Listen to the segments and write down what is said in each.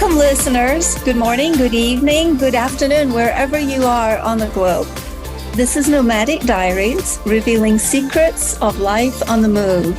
Welcome, listeners. Good morning, good evening, good afternoon, wherever you are on the globe. This is Nomadic Diaries, revealing secrets of life on the move.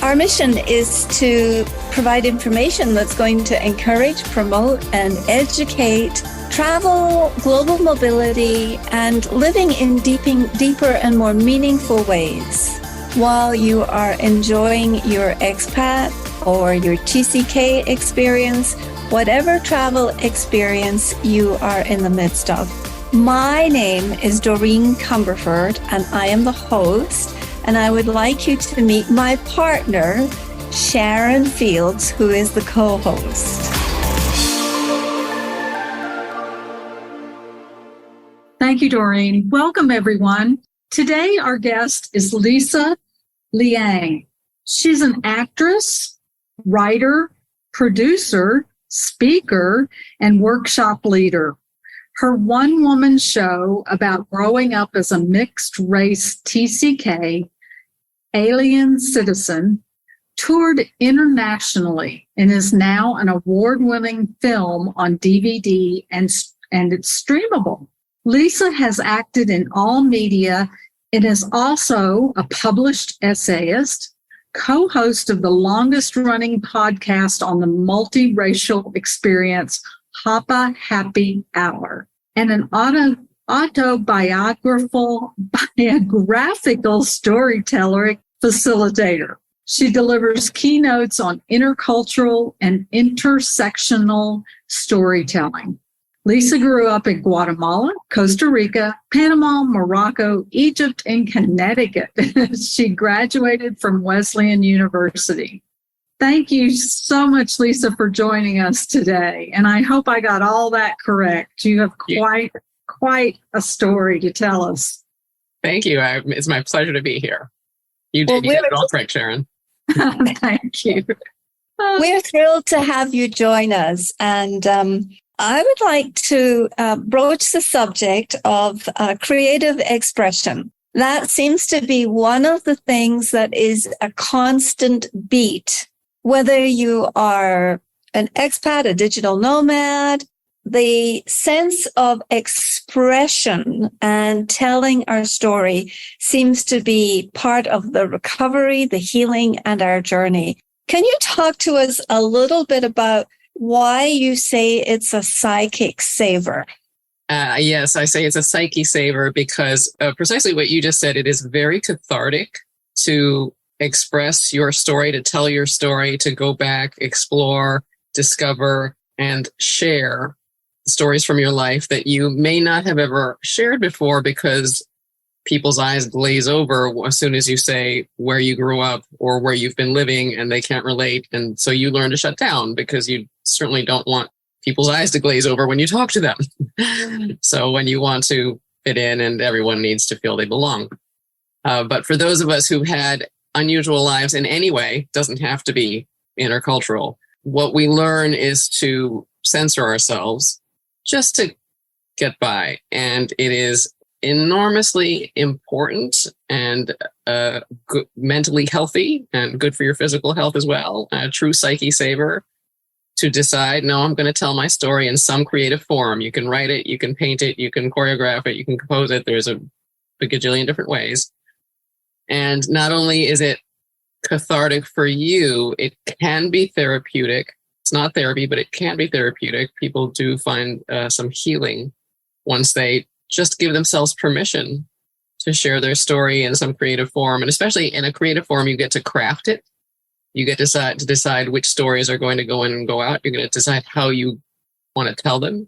Our mission is to provide information that's going to encourage, promote, and educate travel, global mobility, and living in deeper and more meaningful ways. While you are enjoying your expat or your TCK experience, whatever travel experience you are in the midst of. My name is Doreen Cumberford, and I am the host, and I would like you to meet my partner, Sharon Fields, who is the co-host. Thank you, Doreen. Welcome, everyone. Today, our guest is Liang. She's an actress, writer, producer, speaker, and workshop leader. Her one-woman show about growing up as a mixed-race TCK, alien citizen, toured internationally and is now an award-winning film on DVD and it's streamable. Lisa has acted in all media and is also a published essayist, co-host of the longest-running podcast on the multiracial experience, Hapa Happy Hour, and an autobiographical storyteller facilitator. She delivers keynotes on intercultural and intersectional storytelling. Lisa grew up in Guatemala, Costa Rica, Panama, Morocco, Egypt, and Connecticut. She graduated from Wesleyan University. Thank you so much, Lisa, for joining us today. And I hope I got all that correct. You have quite a story to tell us. Thank you. It's my pleasure to be here. You did it all correct, Sharon. Thank you. We're thrilled to have you join us. And I would like to broach the subject of creative expression. That seems to be one of the things that is a constant beat. Whether you are an expat, a digital nomad, the sense of expression and telling our story seems to be part of the recovery, the healing, and our journey. Can you talk to us a little bit about why you say it's a psychic saver? Yes, I say it's a psyche saver because precisely what you just said, it is very cathartic to express your story, to tell your story, to go back, explore, discover, and share stories from your life that you may not have ever shared before because people's eyes glaze over as soon as you say where you grew up or where you've been living and they can't relate. And so you learn to shut down because you certainly don't want people's eyes to glaze over when you talk to them. So when you want to fit in and everyone needs to feel they belong. But for those of us who've had unusual lives in any way, doesn't have to be intercultural, what we learn is to censor ourselves just to get by. And it is enormously important and good, mentally healthy and good for your physical health as well. A true psyche saver to decide, no, I'm going to tell my story in some creative form. You can write it, you can paint it, you can choreograph it, you can compose it. There's a gajillion different ways. And not only is it cathartic for you, it can be therapeutic. It's not therapy, but it can be therapeutic. People do find some healing once they just give themselves permission to share their story in some creative form. And especially in a creative form, you get to craft it. You get to decide which stories are going to go in and go out. You're going to decide how you want to tell them.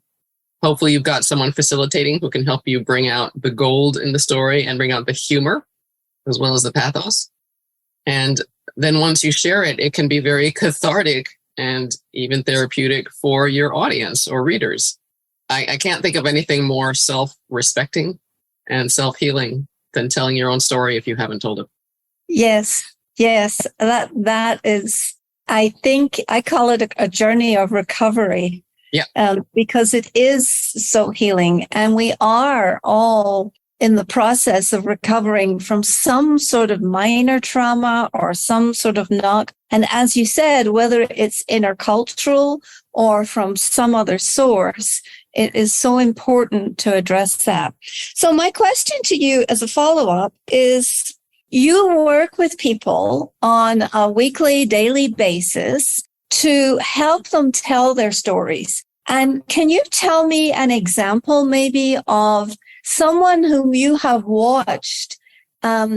Hopefully you've got someone facilitating who can help you bring out the gold in the story and bring out the humor as well as the pathos. And then once you share it, it can be very cathartic and even therapeutic for your audience or readers. I can't think of anything more self-respecting and self-healing than telling your own story if you haven't told it. Yes. That is, I think I call it a journey of recovery. Yeah. Because it is so healing, and we are all in the process of recovering from some sort of minor trauma or some sort of knock. And as you said, whether it's intercultural or from some other source, it is so important to address that. So my question to you as a follow-up is, you work with people on a weekly, daily basis to help them tell their stories. And can you tell me an example maybe of someone whom you have watched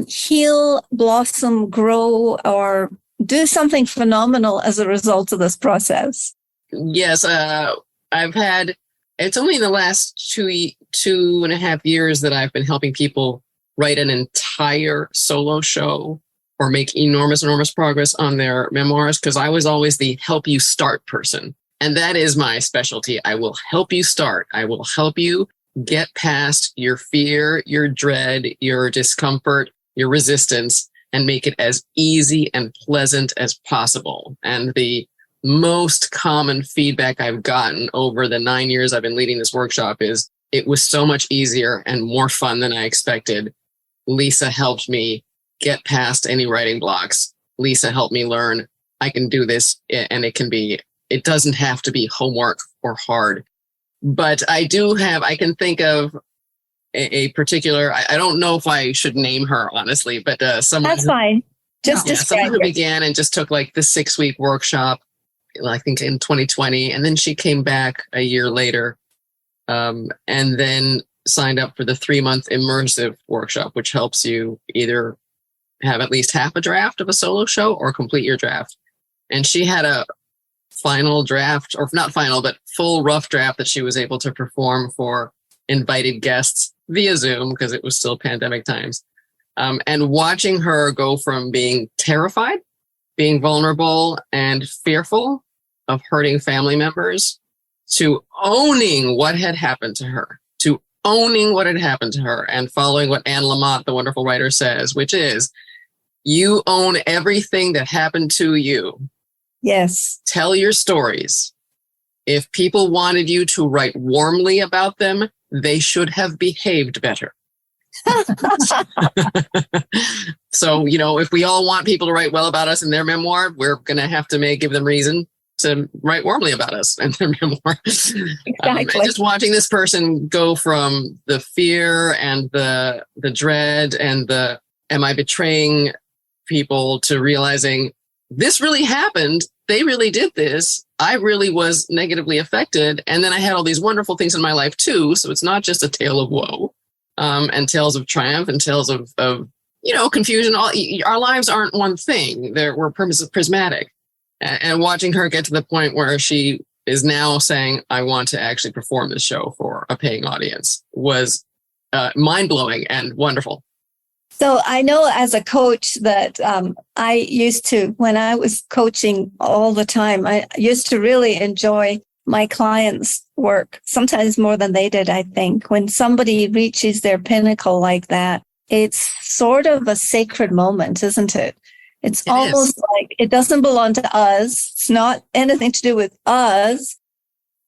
heal, blossom, grow, or do something phenomenal as a result of this process? Yes, I've had, it's only in the last 2.5 years that I've been helping people write an entire solo show or make enormous progress on their memoirs, because I was always the help you start person. And that is my specialty. I will help you start. I will help you get past your fear, your dread, your discomfort, your resistance, and make it as easy and pleasant as possible. And the most common feedback I've gotten over the 9 years I've been leading this workshop is, it was so much easier and more fun than I expected. Lisa helped me get past any writing blocks. Lisa helped me learn I can do this, and it doesn't have to be homework or hard. But I can think of a particular, I don't know if I should name her, honestly, but someone. That's fine. Just describe someone who began and just took like the 6-week workshop, I think in 2020. And then she came back a year later and then signed up for the 3-month immersive workshop, which helps you either have at least half a draft of a solo show or complete your draft. And she had a final draft, or not final, but full rough draft that she was able to perform for invited guests via Zoom, because it was still pandemic times. And watching her go from being terrified, being vulnerable and fearful of hurting family members, to owning what had happened to her, and following what Anne Lamott, the wonderful writer, says, which is, you own everything that happened to you. Yes. Tell your stories. If people wanted you to write warmly about them, they should have behaved better. So, if we all want people to write well about us in their memoir, we're going to have to give them reason to write warmly about us in their memoir. Exactly. And just watching this person go from the fear and the dread and the, am I betraying people, to realizing this really happened. They really did this. I really was negatively affected. And then I had all these wonderful things in my life too. So it's not just a tale of woe, and tales of triumph and tales of confusion. Our lives aren't one thing. We're prismatic. And watching her get to the point where she is now saying, I want to actually perform this show for a paying audience, was mind-blowing and wonderful. So I know as a coach that I used to, when I was coaching all the time, I used to really enjoy my clients' work, sometimes more than they did, I think. When somebody reaches their pinnacle like that, it's sort of a sacred moment, isn't it? It's almost like it doesn't belong to us. It's not anything to do with us.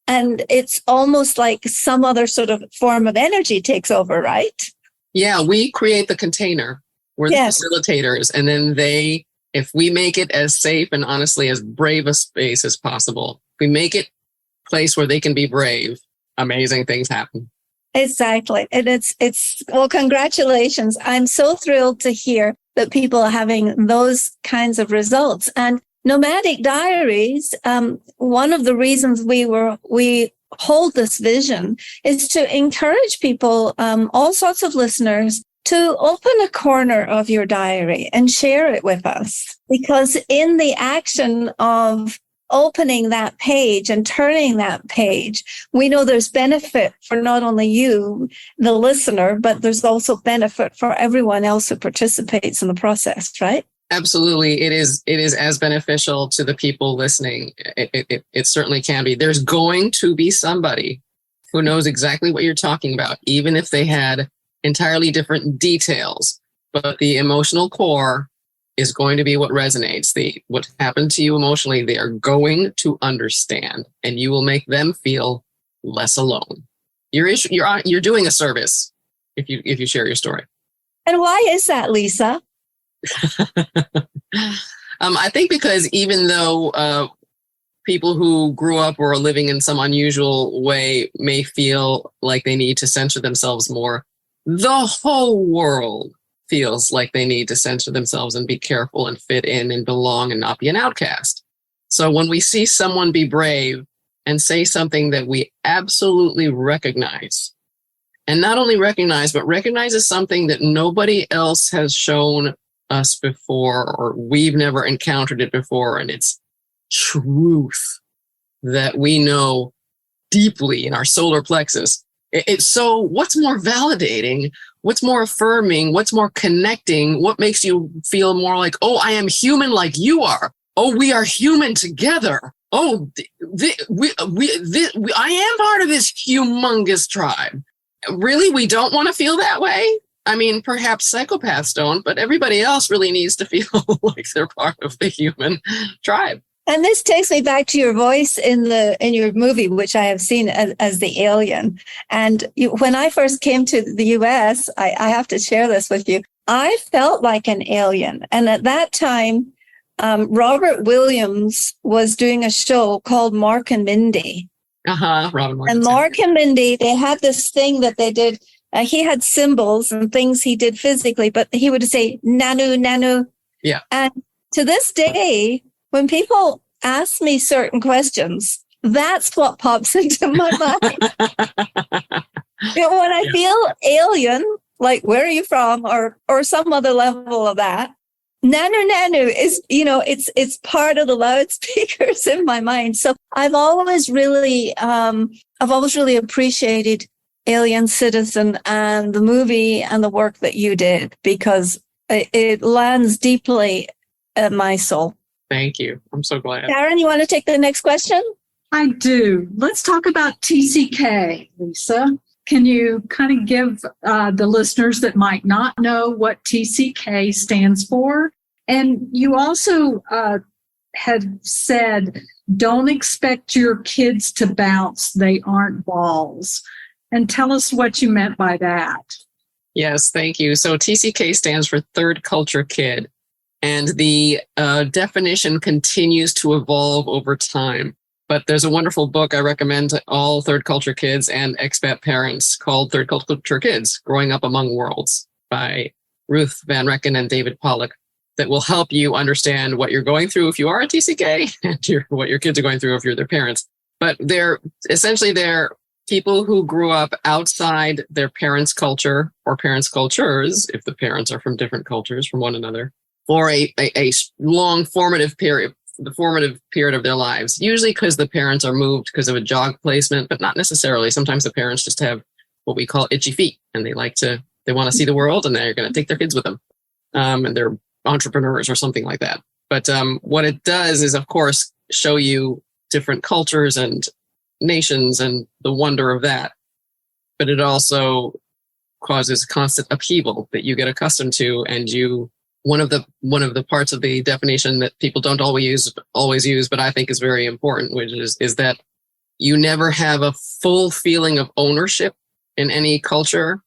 And it's almost like some other sort of form of energy takes over, right? Yeah, we create the container. We're the facilitators. And then if we make it as safe and honestly as brave a space as possible, if we make it a place where they can be brave, amazing things happen. Exactly. And well, congratulations. I'm so thrilled to hear that people are having those kinds of results. And Nomadic Diaries, one of the reasons we hold this vision is to encourage people, all sorts of listeners, to open a corner of your diary and share it with us. Because in the action of opening that page and turning that page, we know there's benefit for not only you, the listener, but there's also benefit for everyone else who participates in the process, right? Absolutely. It is as beneficial to the people listening. It certainly can be. There's going to be somebody who knows exactly what you're talking about, even if they had entirely different details. But the emotional core is going to be what resonates. What happened to you emotionally, they are going to understand, and you will make them feel less alone. You're doing a service if you share your story. And why is that, Lisa? I think because even though people who grew up or are living in some unusual way may feel like they need to censor themselves more, the whole world feels like they need to censor themselves and be careful and fit in and belong and not be an outcast. So when we see someone be brave and say something that we absolutely recognize, and not only recognize, but recognize as something that nobody else has shown us before, or we've never encountered it before, and it's truth that we know deeply in our solar plexus. It's so, what's more validating? What's more affirming? What's more connecting? What makes you feel more like, oh, I am human like you are. Oh, we are human together. Oh, I am part of this humongous tribe. Really, we don't want to feel that way? I mean, perhaps psychopaths don't, but everybody else really needs to feel like they're part of the human tribe. And this takes me back to your voice in your movie, which I have seen as the alien. And when I first came to the US, I have to share this with you. I felt like an alien. And at that time, Robert Williams was doing a show called Mark and Mindy. Robin Morgan. And Mark and Mindy, they had this thing that they did. He had symbols and things he did physically, but he would say, nanu, nanu. Yeah. And to this day, when people ask me certain questions, that's what pops into my mind. When I feel alien, like, where are you from? Or some other level of that. Nanu nanu is, it's part of the loudspeakers in my mind. So I've always really appreciated Alien Citizen and the movie and the work that you did, because it lands deeply at my soul. Thank you. I'm so glad. Sharon, you want to take the next question? I do. Let's talk about TCK, Lisa. Can you kind of give the listeners that might not know what TCK stands for? And you also had said, don't expect your kids to bounce. They aren't balls. And tell us what you meant by that. Yes, thank you. So TCK stands for Third Culture Kid. And the definition continues to evolve over time. But there's a wonderful book I recommend to all third culture kids and expat parents called Third Culture Kids, Growing Up Among Worlds by Ruth Van Recken and David Pollack, that will help you understand what you're going through if you are a TCK and what your kids are going through if you're their parents. But they're people who grew up outside their parents' culture or parents' cultures, if the parents are from different cultures from one another, for a long formative period of their lives, usually because the parents are moved because of a job placement, but not necessarily. Sometimes the parents just have what we call itchy feet, and they want to see the world, and they're going to take their kids with them. And they're entrepreneurs or something like that. But what it does is, of course, show you different cultures and nations and the wonder of that. But it also causes constant upheaval that you get accustomed to, and one of the parts of the definition that people don't always use, but I think is very important, which is that you never have a full feeling of ownership in any culture,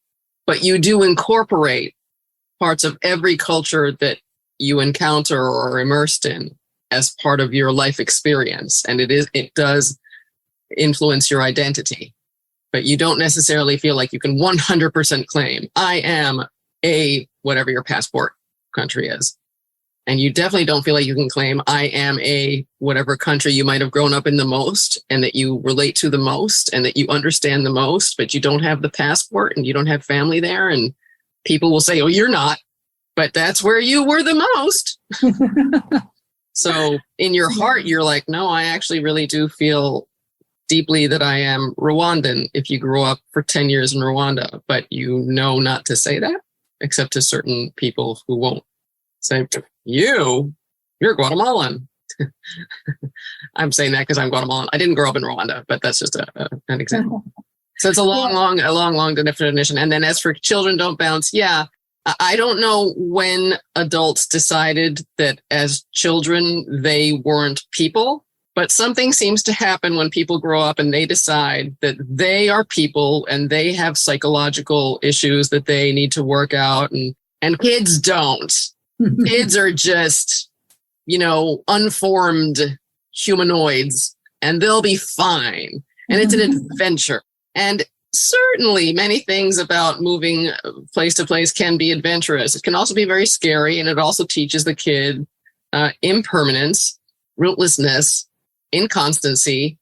but you do incorporate parts of every culture that you encounter or are immersed in as part of your life experience. And it does influence your identity, but you don't necessarily feel like you can 100% claim, I am a whatever your passport country is. And you definitely don't feel like you can claim, I am a whatever country you might have grown up in the most, and that you relate to the most, and that you understand the most, but you don't have the passport and you don't have family there. And people will say, oh, you're not, but that's where you were the most. So in your heart, you're like, no, I actually really do feel deeply that I am Rwandan if you grew up for 10 years in Rwanda, but you know not to say that, except to certain people who won't say, you're Guatemalan. I'm saying that because I'm Guatemalan. I didn't grow up in Rwanda, but that's just an example. So it's a long definition. And then as for children don't bounce, yeah, I don't know when adults decided that as children they weren't people. But something seems to happen when people grow up and they decide that they are people and they have psychological issues that they need to work out. And kids don't. Kids are just, unformed humanoids, and they'll be fine. And it's an adventure. And certainly many things about moving place to place can be adventurous. It can also be very scary. And it also teaches the kid impermanence, rootlessness, inconstancy.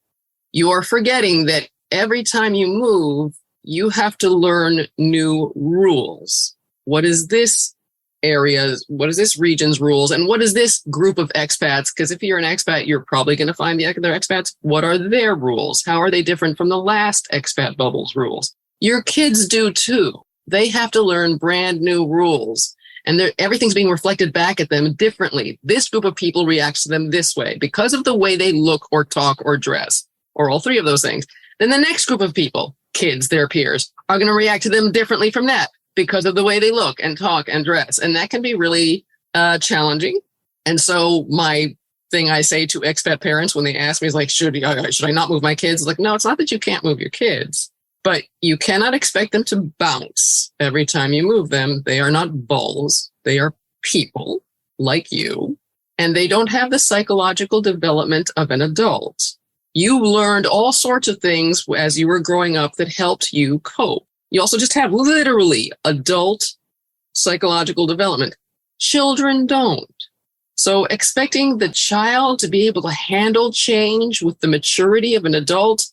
You are forgetting that every time you move, you have to learn new rules. What is this area's, what is this region's rules? And what is this group of expats? Because if you're an expat, you're probably going to find the other expats. What are their rules? How are they different from the last expat bubble's rules? Your kids do too. They have to learn brand new rules. And everything's being reflected back at them differently. This group of people reacts to them this way because of the way they look or talk or dress, or all three of those things. Then the next group of people, kids, their peers, are going to react to them differently from that because of the way they look and talk and dress. And that can be really challenging. And so my thing I say to expat parents when they ask me is like, should I not move my kids? Like, no, it's not that you can't move your kids. But you cannot expect them to bounce every time you move them. They are not bulls. They are people like you. And they don't have the psychological development of an adult. You learned all sorts of things as you were growing up that helped you cope. You also just have literally adult psychological development. Children don't. So expecting the child to be able to handle change with the maturity of an adult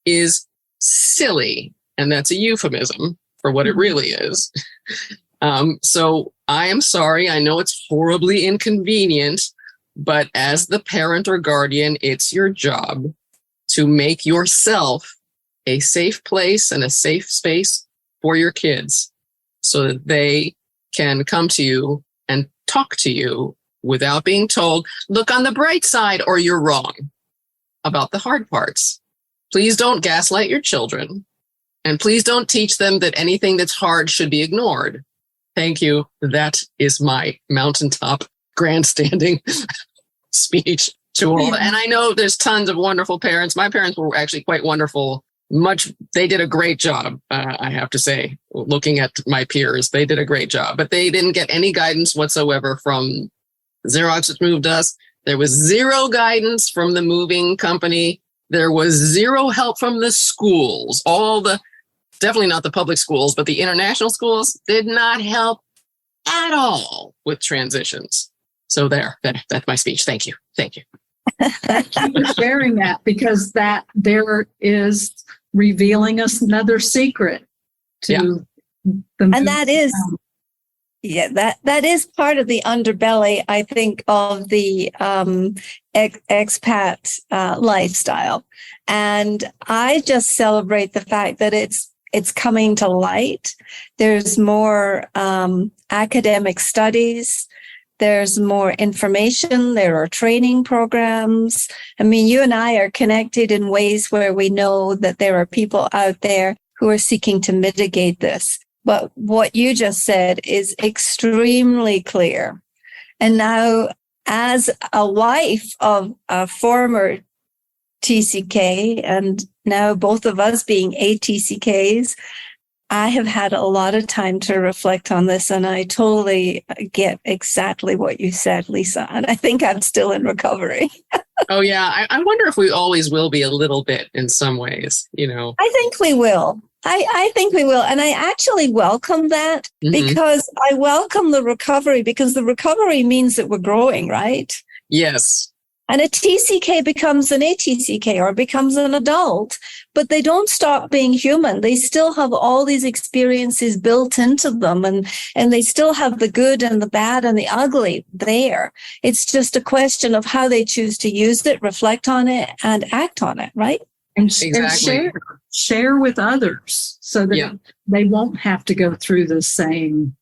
is silly. And that's a euphemism for what it really is. So I am sorry. I know it's horribly inconvenient, but as the parent or guardian, it's your job to make yourself a safe place and a safe space for your kids so that they can come to you and talk to you without being told, look on the bright side or you're wrong about the hard parts. Please don't gaslight your children, and please don't teach them that anything that's hard should be ignored. Thank you. That is my mountaintop grandstanding speech to all. And I know there's tons of wonderful parents. My parents were actually quite wonderful. They did a great job, I have to say, looking at my peers. They did a great job, but they didn't get any guidance whatsoever from Xerox, which moved us. There was zero guidance from the moving company. There was zero help from the schools. Definitely not the public schools, but the international schools did not help at all with transitions. So that's my speech. Thank you. Thank you. Thank you for sharing that, because that there is revealing us another secret to them. And that is, that is part of the underbelly, I think, of the expat lifestyle. And I just celebrate the fact that it's coming to light. There's more academic studies. There's more information. There are training programs. I mean, you and I are connected in ways where we know that there are people out there who are seeking to mitigate this. But what you just said is extremely clear. And now, as a wife of a former TCK, and now both of us being ATCKs, I have had a lot of time to reflect on this, and I totally get exactly what you said, Lisa. And I think I'm still in recovery. Oh, yeah. I wonder if we always will be a little bit in some ways, I think we will. I think we will. And I actually welcome that because I welcome the recovery, because the recovery means that we're growing, right? Yes. And a TCK becomes an ATCK or becomes an adult, but they don't stop being human. They still have all these experiences built into them, and they still have the good and the bad and the ugly there. It's just a question of how they choose to use it, reflect on it, and act on it, right? And share with others so that they won't have to go through the same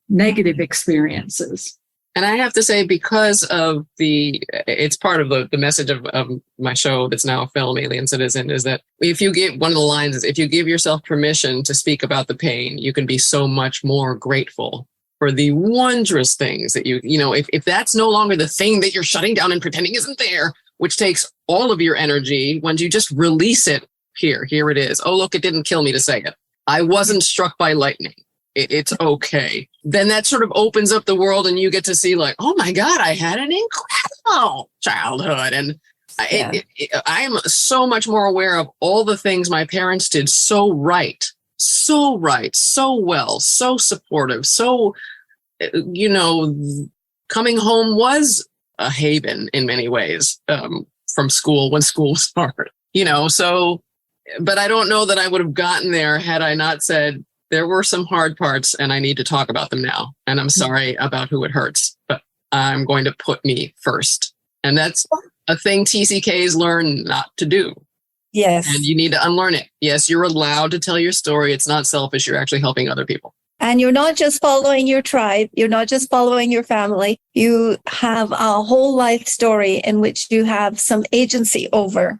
negative experiences. And I have to say, because of it's part of the message of my show that's now Film Alien Citizen, is that if you give, one of the lines is, if you give yourself permission to speak about the pain, you can be so much more grateful for the wondrous things that if that's no longer the thing that you're shutting down and pretending isn't there, which takes all of your energy when you just release it. Here it is. Oh, look, it didn't kill me to say it. I wasn't struck by lightning. It's okay. Then that sort of opens up the world and you get to see like, oh my God, I had an incredible childhood. And I'm so much more aware of all the things my parents did so right, so well, so supportive. So, coming home was a haven in many ways from school when school was hard, but I don't know that I would have gotten there had I not said there were some hard parts and I need to talk about them now. And I'm sorry about who it hurts, but I'm going to put me first. And that's a thing TCKs learn not to do. Yes. And you need to unlearn it. Yes, you're allowed to tell your story. It's not selfish. You're actually helping other people. And you're not just following your tribe. You're not just following your family. You have a whole life story in which you have some agency over.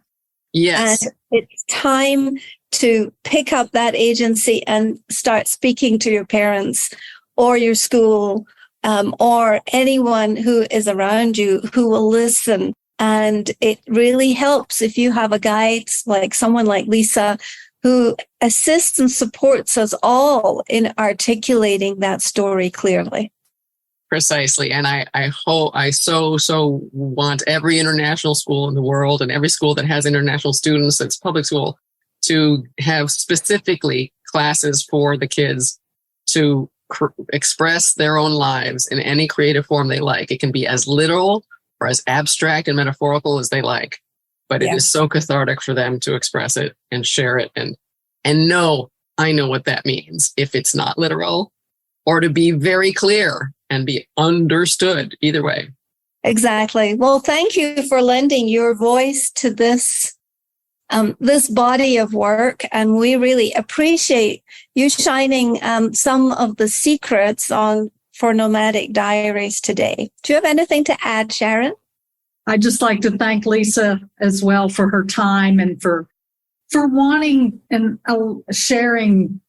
Yes. And it's time to pick up that agency and start speaking to your parents or your school or anyone who is around you who will listen. And it really helps if you have a guide like someone like Lisa who assists and supports us all in articulating that story clearly. Precisely. And I hope, I so want every international school in the world and every school that has international students, that's public school, to have specifically classes for the kids to express their own lives in any creative form they like. It can be as literal or as abstract and metaphorical as they like. But it is so cathartic for them to express it and share it and know, I know what that means if it's not literal, or to be very clear and be understood either way. Exactly. Well, thank you for lending your voice to this body of work. And we really appreciate you shining some of the secrets for Nomadic Diaries today. Do you have anything to add, Sharon? I'd just like to thank Lisa as well for her time and for wanting and sharing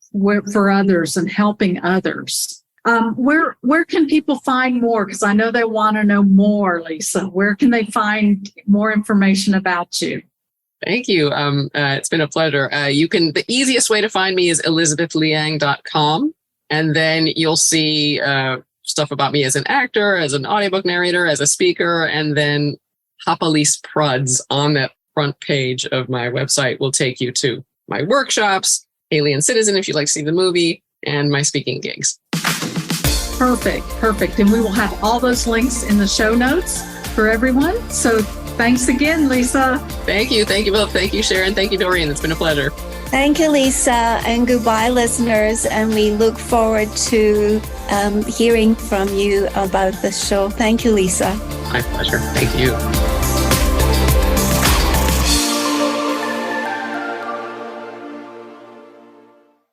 for others and helping others. Where can people find more? Because I know they want to know more, Lisa. Where can they find more information about you? Thank you. It's been a pleasure. The easiest way to find me is elizabethliang.com. And then you'll see stuff about me as an actor, as an audiobook narrator, as a speaker, and then Hapalis Pruds on that front page of my website will take you to my workshops, Alien Citizen, if you'd like to see the movie, and my speaking gigs. Perfect. And we will have all those links in the show notes for everyone. So thanks again, Lisa. Thank you both. Thank you, Sharon. Thank you, Doreen. It's been a pleasure. Thank you, Lisa, and goodbye, listeners. And we look forward to hearing from you about this show. Thank you, Lisa. My pleasure. Thank you.